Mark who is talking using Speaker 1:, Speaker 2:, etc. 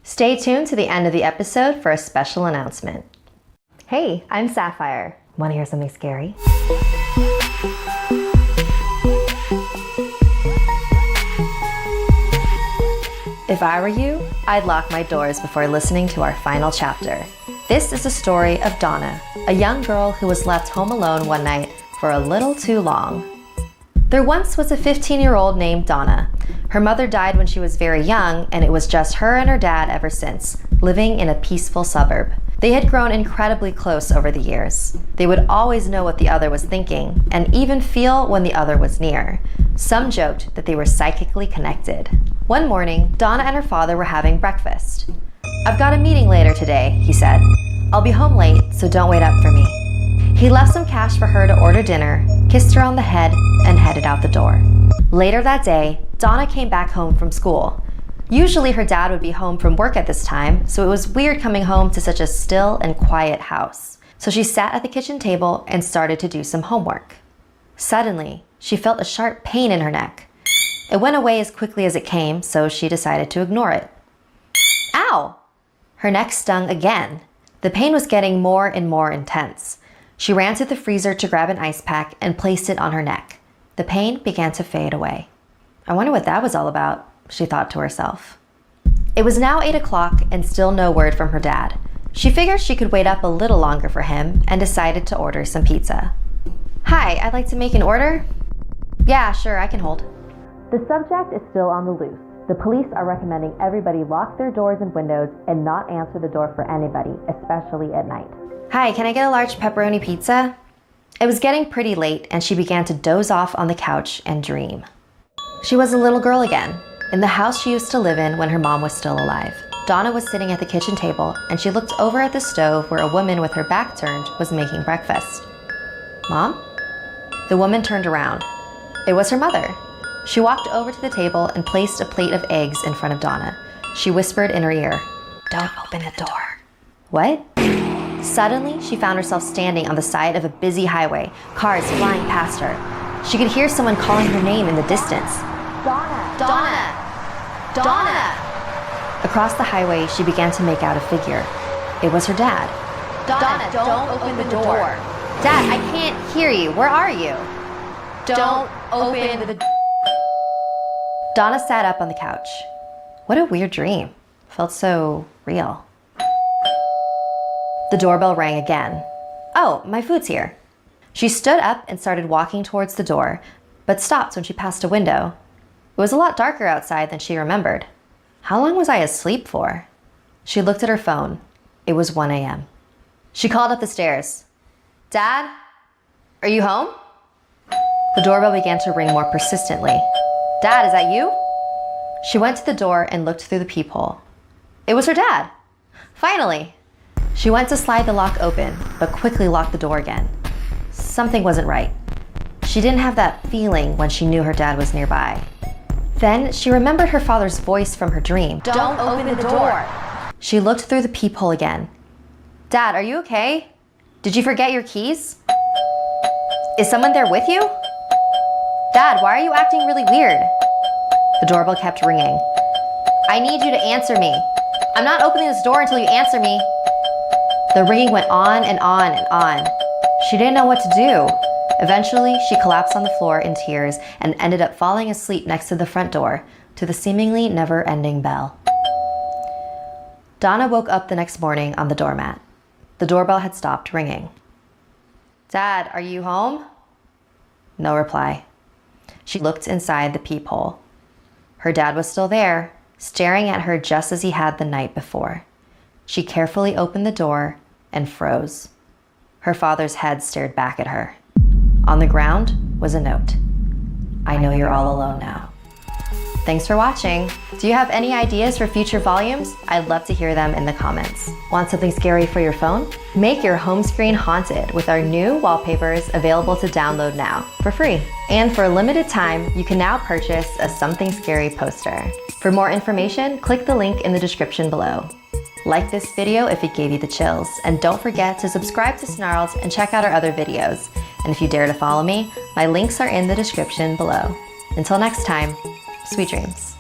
Speaker 1: Stay tuned to the end of the episode for a special announcement. Hey, I'm Sapphire. Want to hear something scary? If I were you, I'd lock my doors before listening to our final chapter. This is the story of Donna, a young girl who was left home alone one night for a little too long. There once was a 15-year-old named Donna. Her mother died when she was very young, and it was just her and her dad ever since, living in a peaceful suburb. They had grown incredibly close over the years. They would always know what the other was thinking, and even feel when the other was near. Some joked that they were psychically connected. One morning, Donna and her father were having breakfast. "I've got a meeting later today," he said. "I'll be home late, so don't wait up for me." He left some cash for her to order dinner, kissed her on the head, and headed out the door. Later that day, Donna came back home from school. Usually her dad would be home from work at this time, so it was weird coming home to such a still and quiet house. So she sat at the kitchen table and started to do some homework. Suddenly, she felt a sharp pain in her neck. It went away as quickly as it came, so she decided to ignore it. Ow! Her neck stung again. The pain was getting more and more intense. She ran to the freezer to grab an ice pack and placed it on her neck. The pain began to fade away. I wonder what that was all about, she thought to herself. It was now 8 o'clock and still no word from her dad. She figured she could wait up a little longer for him and decided to order some pizza. "Hi, I'd like to make an order." "Yeah, sure, I can hold." The subject is still on the loose. The police are recommending everybody lock their doors and windows and not answer the door for anybody, especially at night. "Hi, can I get a large pepperoni pizza?" It was getting pretty late and she began to doze off on the couch and dream. She was a little girl again, in the house she used to live in when her mom was still alive. Donna was sitting at the kitchen table and she looked over at the stove where a woman with her back turned was making breakfast. "Mom?" The woman turned around. It was her mother. She walked over to the table and placed a plate of eggs in front of Donna. She whispered in her ear, "Don't open the door." What? Suddenly, she found herself standing on the side of a busy highway, cars flying past her. She could hear someone calling her name in the distance. "Donna! Donna! Donna!" Across the highway, she began to make out a figure. It was her dad. "Donna, don't open the door." "Dad, I can't hear you. Where are you?" "Don't open the door." Donna sat up on the couch. What a weird dream. Felt so real. The doorbell rang again. "Oh, my food's here." She stood up and started walking towards the door, but stopped when she passed a window. It was a lot darker outside than she remembered. How long was I asleep for? She looked at her phone. It was 1 a.m. She called up the stairs. "Dad? Are you home?" The doorbell began to ring more persistently. "Dad, is that you?" She went to the door and looked through the peephole. It was her dad. Finally. She went to slide the lock open, but quickly locked the door again. Something wasn't right. She didn't have that feeling when she knew her dad was nearby. Then she remembered her father's voice from her dream. "Don't open the door." She looked through the peephole again. "Dad, are you okay? Did you forget your keys? Is someone there with you? Dad, why are you acting really weird?" The doorbell kept ringing. "I need you to answer me. I'm not opening this door until you answer me." The ringing went on and on and on. She didn't know what to do. Eventually, she collapsed on the floor in tears and ended up falling asleep next to the front door to the seemingly never-ending bell. Donna woke up the next morning on the doormat. The doorbell had stopped ringing. "Dad, are you home?" No reply. She looked inside the peephole. Her dad was still there, staring at her just as he had the night before. She carefully opened the door and froze. Her father's head stared back at her. On the ground was a note. "I know you're all alone now." Thanks for watching. Do you have any ideas for future volumes? I'd love to hear them in the comments. Want something scary for your phone? Make your home screen haunted with our new wallpapers available to download now for free. And for a limited time, you can now purchase a Something Scary poster. For more information, click the link in the description below. Like this video if it gave you the chills, and don't forget to subscribe to Snarled and check out our other videos. And if you dare to follow me, my links are in the description below. Until next time, sweet dreams.